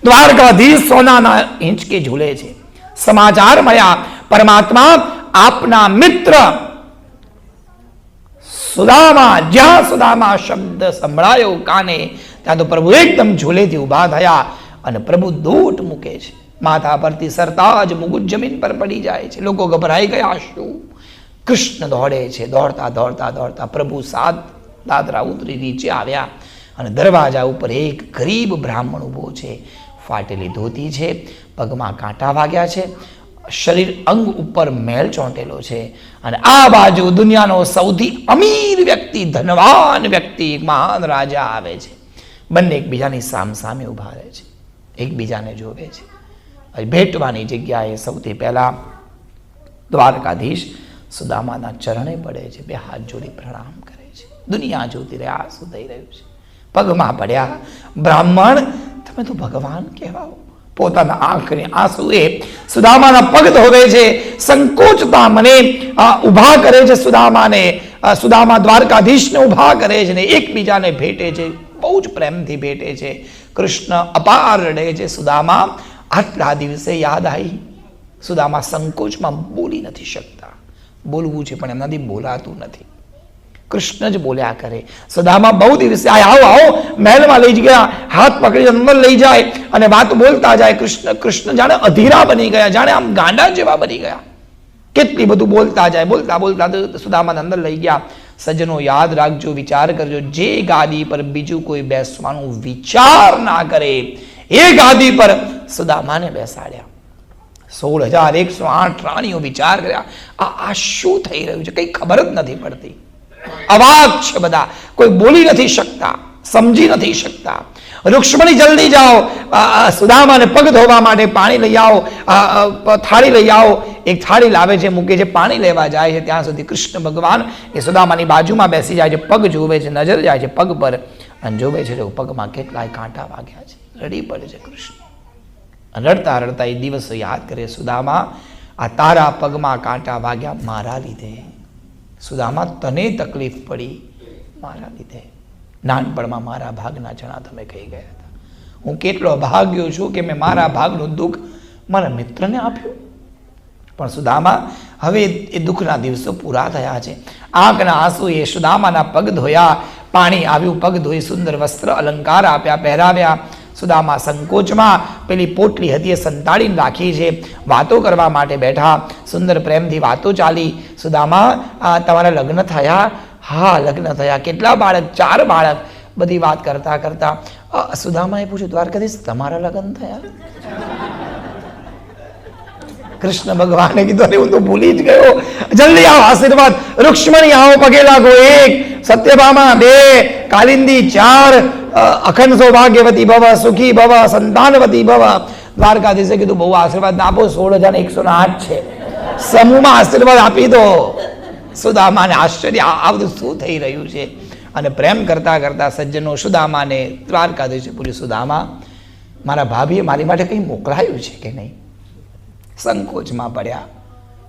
દ્વારકાધીશ સોનાના હિંચકે ઝૂલે છે. સમાચાર મળ્યા, પરમાત્મા આપના મિત્ર સુદામા, જ્યાં સુદામા શબ્દ સંભળાયો કાને, ત્યાં તો પ્રભુ એકદમ ઝૂલેથી ઉભા થયા અને પ્રભુ દોટ મૂકે છે. માથા પરથી સરતા જ મુગુટ જમીન પર પડી જાય છે. લોકો ગભરાઈ ગયા, શું? કૃષ્ણ દોડે છે. દોડતા દોડતા દોડતા પ્રભુ સાત દાદરા ઉતરી નીચે આવ્યા અને દરવાજા ઉપર એક ગરીબ બ્રાહ્મણ ઊભો છે. ફાટેલી ધોતી છે, પગમાં કાંટા વાગ્યા છે, શરીર અંગ ઉપર મેલ ચોંટેલો છે. અને આ બાજુ દુનિયાનો સૌથી અમીર વ્યક્તિ, ધનવાન વ્યક્તિ, મહાન રાજા આવે છે. બંને એકબીજાની સામસામે ઊભા રહે છે, એકબીજાને જોવે છે. ભેટવાની જગ્યાએ સૌથી પહેલા દ્વારકાધીશ સુદામાના ચરણે પડે છે, બે હાથ જોડી પ્રણામ કરે છે. દુનિયા જોતી રહે આ શું થઈ રહ્યું છે. પગમાં પડ્યા. બ્રાહ્મણ, તમે તો ભગવાન કહેવાઓ. પોતાના આંખની આંસુએ સુદામાના પગ ધોવે છે. સંકોચતા મને ઊભા કરે છે સુદામાને. સુદામા દ્વારકાધીશને ઊભા કરે છે ને એકબીજાને ભેટે છે, બહુ જ પ્રેમથી ભેટે છે. કૃષ્ણ અપાર રડે છે. સુદામા આટલા દિવસે યાદ આવી. સુદામા સંકોચમાં બોલી નથી શકતા. બોલવું છે પણ એમનાથી બોલાતું નથી. કૃષ્ણ જ બોલ્યા કરે. સુદામા બહુ દિવસે આવો આવો મહેલમાં લઈ ગયા, હાથ પકડી અંદર લઈ જાય અને વાત બોલતા જાય. કૃષ્ણ જાણે અધીરા બની ગયા, જાણે આમ ગાંડા જેવા બની ગયા. કેટલી બધું બોલતા જાય. બોલતા બોલતા સુદામાને અંદર લઈ ગયા. સજ્જનો યાદ રાખજો, વિચાર કરજો, જે ગાદી પર બીજું કોઈ બેસવાનું વિચાર ના કરે એ ગાદી પર સુદામાને બેસાડ્યા. 16,108 રાણીઓ વિચાર કર્યા, આ શું થઈ રહ્યું છે? કઈ ખબર જ નથી પડતી. અવાક છે બધા, કોઈ બોલી નથી શકતા, સમજી નથી શકતા. રૂક્ષ્મણી જલ્દી જાઓ, સુદામાને પગ ધોવા માટે પાણી લઈ આવો, થાળી લઈ આવો. એક થાળી લાવે છે, મૂકે છે, પાણી લેવા જાય છે. ત્યાં સુધી કૃષ્ણ ભગવાન એ સુદામાની બાજુમાં બેસી જાય છે, પગ જોવે છે, નજર જાય છે પગ પર અને જોવે છે પગમાં કેટલાય કાંટા વાગ્યા છે. રડી પડે છે કૃષ્ણ. રડતા રડતા એ દિવસો યાદ કરે. સુદામા, આ તારા પગમાં કાંટા વાગ્યા મારા લીધે. સુદામા, તને તકલીફ પડી મારા લીધે. નાનપણમાં મારા ભાગના ચણા તમે કહી ગયા હતા. હું કેટલો ભાગ્યો છું કે મેં મારા ભાગનું દુઃખ મારા મિત્રને આપ્યું. પણ સુદામા, હવે એ દુઃખના દિવસો પૂરા થયા છે. આંખના આંસુ એ સુદામાના પગ ધોયા. પાણી આવ્યું, પગ ધોઈ સુંદર વસ્ત્ર અલંકાર આપ્યા, પહેરાવ્યા. સુદામા સંકોચમાં પેલી પોટલી હતી એ સંતાડીને રાખી છે. વાતો કરવા માટે બેઠા. સુંદર પ્રેમથી વાતો ચાલી. સુદામા, તમારા લગ્ન થયા? હા, લગ્ન થયા. કેટલા બાળક? 4 બાળક. બધી વાત કરતા કરતા સુદામાએ પૂછ્યું, દ્વારકાધીશ, તમારા લગ્ન થયા? કૃષ્ણ ભગવાને કીધું, અરે હું તો ભૂલી જ ગયો. જલ્દી આવો, આશીર્વાદ. રૂક્ષ્મણી આવો, પગે લાગો. 1, સત્યભામા 2, કાલિંદી 4, અખંડ સૌભાગ્યવતી ભવ, સુખી ભવ, સંતાનવતી ભવ. દ્વારકાધીશે કીધું, બહુ આશીર્વાદ ના આપો, 16,108 છે. સમૂહમાં આશીર્વાદ આપી દો. સુદામાને આશ્ચર્ય, આ બધું શું થઈ રહ્યું છે? અને પ્રેમ કરતા કરતા સજ્જનો સુદામાને દ્વારકાધીશે પૂછ્યું, સુદામા, મારા ભાભીએ મારી માટે કંઈ મોકલાયું છે કે નહીં? સંકોચમાં પડ્યા.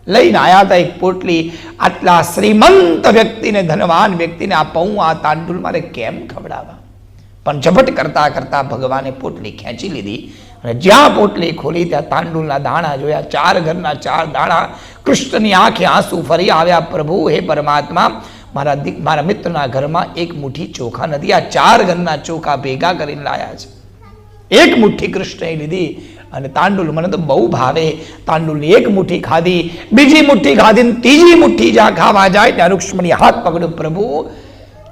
લઈને આવ્યા હતા એક પોટલી. આટલા શ્રીમંત વ્યક્તિને, ધનવાન વ્યક્તિને આ પૌવા તાંડુલ મારે કેમ ખવડાવવા? પણ ઝપટ કરતા કરતા ભગવાને પોટલી ખેંચી લીધી અને જ્યાં પોટલી ખોલી ત્યાં તાંડુલના દાણા જોયા. 4 ઘરના 4 દાણા. કૃષ્ણની આંખે આંસુ ફરી આવ્યા. પ્રભુ, હે પરમાત્મા, મારા મિત્રના ઘરમાં એક મુઠ્ઠી ચોખા નથી. આ 4 ઘરના ચોખા ભેગા કરીને લાયા છે. એક મુઠ્ઠી કૃષ્ણએ લીધી અને તાંડુલ મને તો બહુ ભાવે. તાંડુલની એક મુઠ્ઠી ખાધી, બીજી મુઠ્ઠી ખાધી, ત્રીજી મુઠ્ઠી જ્યાં ખાવા જાય ત્યાં રૂક્ષ્મણી હાથ પકડ્યો. પ્રભુ,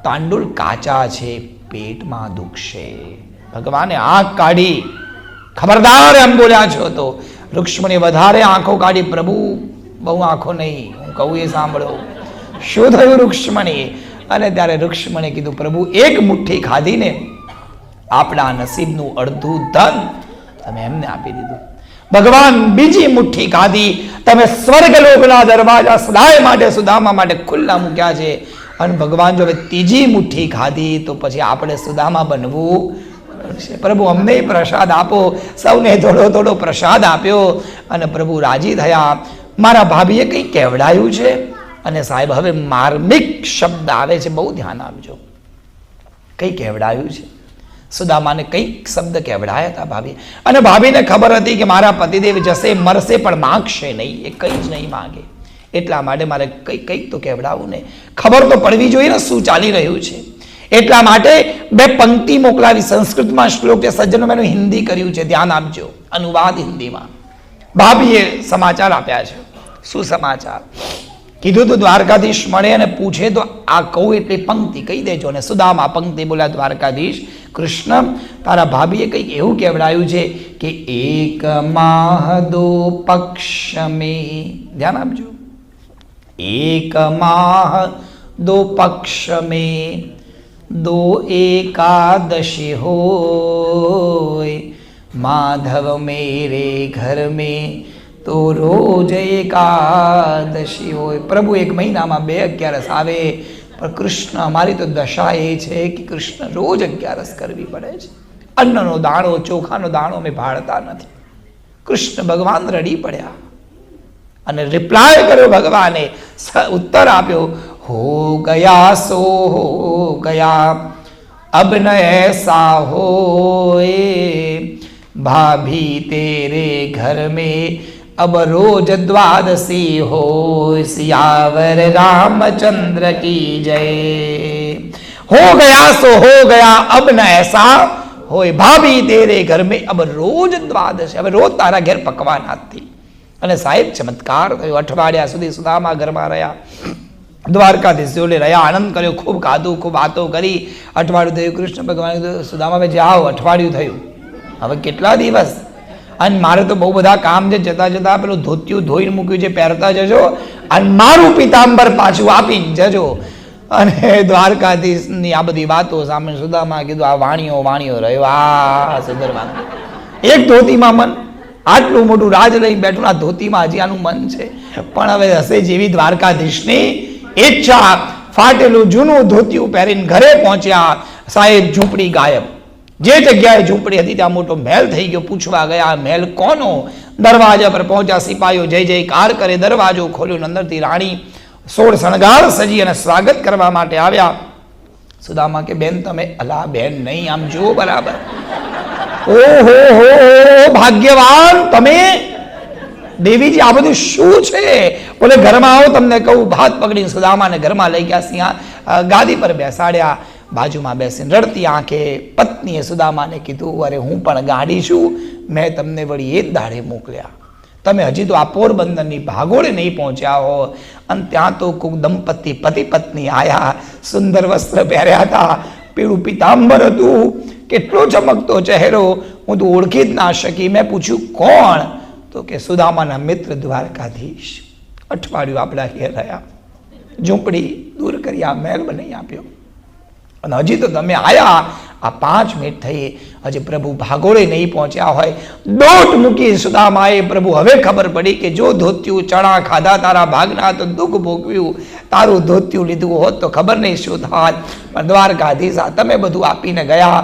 તાંડુલ કાચા છે, પેટમાં દુખશે. ભગવાને આંખ કાઢી. ખબરદાર એમ બોલ્યા છો તો. રૂક્ષ્મણી વધારે આંખો કાઢી. પ્રભુ, બહુ આંખો નહીં, હું કહું એ સાંભળો. શું થયું રૂક્ષ્મણી? અને ત્યારે રૂક્ષ્મણીએ કીધું, પ્રભુ, એક મુઠ્ઠી ખાધીને આપણા નસીબનું અડધું ધન તમે એમને આપી દીધું. ભગવાન, બીજી મુઠ્ઠી ખાધી, તમે સ્વર્ગલોકના દરવાજા સદાય માટે સુદામા માટે ખુલ્લા મૂક્યા છે. અને ભગવાન, જો હવે ત્રીજી મુઠ્ઠી ખાધી તો પછી આપણે સુદામા બનવું પડશે. પ્રભુ, અમને પ્રસાદ આપો. સૌને થોડો થોડો પ્રસાદ આપ્યો અને પ્રભુ રાજી થયા. મારા ભાભીએ કંઈ કહેવડાયું છે? અને સાહેબ, હવે માર્મિક શબ્દ આવે છે, બહુ ધ્યાન આપજો. કંઈ કહેવડાયું છે? સુદામાને કંઈક શબ્દ કહેવડાયા હતા ભાભી, અને ભાભીને ખબર હતી કે મારા પતિદેવ જશે મરશે પણ માગશે નહીં, એ કંઈ જ નહીં માગે, એટલા માટે મારે કંઈક તો કહેવડાવું ને, ખબર તો પડવી જોઈએ ને શું ચાલી રહ્યું છે. એટલા માટે બે પંક્તિ મોકલાવી, સંસ્કૃતમાં શ્લોક છે, સજ્જનો મેં હિન્દી કર્યું છે, ધ્યાન આપજો, અનુવાદ હિન્દીમાં. ભાભીએ સમાચાર આપ્યા છે. શું સમાચાર કીધું? તો દ્વારકાધીશ મળે અને પૂછે તો આ કહું એટલી પંક્તિ કહી દેજો. અને સુદામા પંક્તિ બોલ્યા, દ્વારકાધીશ કૃષ્ણ તારા ભાભીએ કંઈક એવું કહેવડાયું છે કે એક માહ દો પક્ષ મેં, ધ્યાન આપજો, એક માહ દો પક્ષ મેં दो एकादशी होय, माधव मेरे घर में तो रोज एकादशी होय. प्रभु एक महीनाમાં 2 અગિયારસ આવે, પણ કૃષ્ણ અમારી તો દશા એ છે કે કૃષ્ણ રોજ અગિયારસ કરવી પડે છે. અન્નનો દાણો, ચોખાનો દાણો અમે ભાળતા નથી. કૃષ્ણ ભગવાન રડી પડ્યા અને રિપ્લાય કર્યો ભગવાને, ઉત્તર આપ્યો, हो गया सो हो गया, अब न ऐसा होए, भाभी तेरे घर में अब रोज द्वादशी हो, सियावर रामचंद्र की जय. हो गया सो हो गया, अब न ऐसा होए, भाभी तेरे घर में अब रोज द्वादशी, હવે રોજ તારા ઘેર પકવાન હતી. અને સાહેબ ચમત્કાર થયો. અઠવાડિયા સુધી સુદામા ઘરમાં રહ્યા, દ્વારકાધીશોને રહ્યા, આનંદ કર્યો, ખૂબ ખાધું, ખૂબ વાતો કરી. અઠવાડિયું થયું, કૃષ્ણ ભગવાન સુદામાભાઈ જાઓ, અઠવાડિયું થયું, હવે કેટલા દિવસ, અને મારે તો બહુ બધા કામ છે, જતા જતા પેલું ધોતિયું ધોઈને મૂક્યું છે, પહેરતા જજો, અને મારું પિતાંબર પાછું આપીને જજો. અને દ્વારકાધીશની આ બધી વાતો સામે સુદામા કીધું, આ વાણીઓ વાણીઓ રહ્યો, આ સુંદરવાન એક ધોતીમાં મન, આટલું મોટું રાજ લઈ બેઠું, આ ધોતીમાં હજી આનું મન છે. પણ હવે હશે જેવી દ્વારકાધીશની ઈચ્છા, ફાટેલું જૂનું ધોતિયું પહેરીને ઘરે પહોંચ્યા. સાહેબ ઝૂંપડી ગાયબ, જે જગ્યાએ ઝૂંપડી હતી ત્યાં મોટો મહેલ થઈ ગયો. પૂછવા ગયા, મહેલ કોનો? દરવાજા પર પહોંચ્યા, સિપાહીઓ જય જયકાર કરે, દરવાજો ખોલ્યો, અંદરથી રાણી 16 શણગાર સજી અને સ્વાગત કરવા માટે આવ્યા. સુદામા કે બેન તમે, અલા બેન નહીં, આમ જુઓ બરાબર, ઓહો હો ભાગ્યવાન તમે, દેવીજી આ બધું શું છે? બોલે ઘરમાં આવો તમને કહું. ભાત પકડીને સુદામાને ઘરમાં લઈ ગયા, સિંહા ગાદી પર બેસાડ્યા, બાજુમાં બેસીને રડતી આંખે પત્નીએ સુદામાને કીધું, અરે હું પણ ગાડી છું, મેં તમને વળી એ જ દાડે મોકલ્યા, તમે હજી તો આ પોરબંદરની ભાગોળે નહીં પહોંચ્યા હો. અને ત્યાં તો કોઈક દંપતી પતિ પત્ની આયા, સુંદર વસ્ત્ર પહેર્યા હતા, પીળું પિતાંબર હતું, કેટલો ચમકતો ચહેરો, હું તો ઓળખી જ ના શકી. મેં પૂછ્યું કોણ? તો કે સુદામાના મિત્ર દ્વારકાધીશ. અઠવાડિયું આપણા ઘેર રહ્યા, ઝૂંપડી દૂર કરી, આ મહેલ બનાવી આપ્યો, અને હજી તો તમે આયા, આ 5 મિનિટ થઈ, હજી પ્રભુ ભાગોળે નહીં પહોંચ્યા હોય. દોટ મૂકી સુદામાએ. પ્રભુ હવે ખબર પડી કે જો ધોતિયું ચણા ખાધા તારા ભાગના તો દુઃખ ભોગવ્યું, તારું ધોતિયું લીધું હોત તો ખબર નહીં શું થાત. પણ દ્વારકાધીશ તમે બધું આપીને ગયા.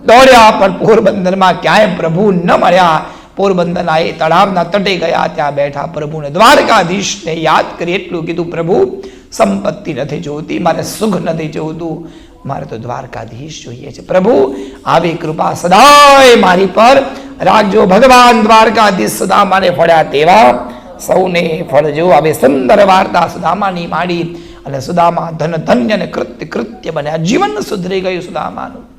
દોડ્યા પણ પોરબંદરમાં ક્યાંય પ્રભુ ન મળ્યા. પોરબંદરના એ તળાવના તટે ગયા, ત્યાં બેઠા પ્રભુને દ્વારકાધીશને યાદ કરી એટલું કીધું, પ્રભુ સંપત્તિ નથી જોઈતી, મારે સુખ નથી જોઈતું, મારે તો દ્વારકાધીશ જોઈએ છે. પ્રભુ આવી કૃપા સદાય મારી પર રાખજો. ભગવાન દ્વારકાધીશ સુદામાને ફળ્યા તેવા સૌને ફળજો. આવી સુંદર વાર્તા સુદામાની માંડી, અને સુદામા ધન ધન્ય અને કૃત્ય કૃત્ય બન્યા. જીવન સુધરી ગયું સુદામાનું.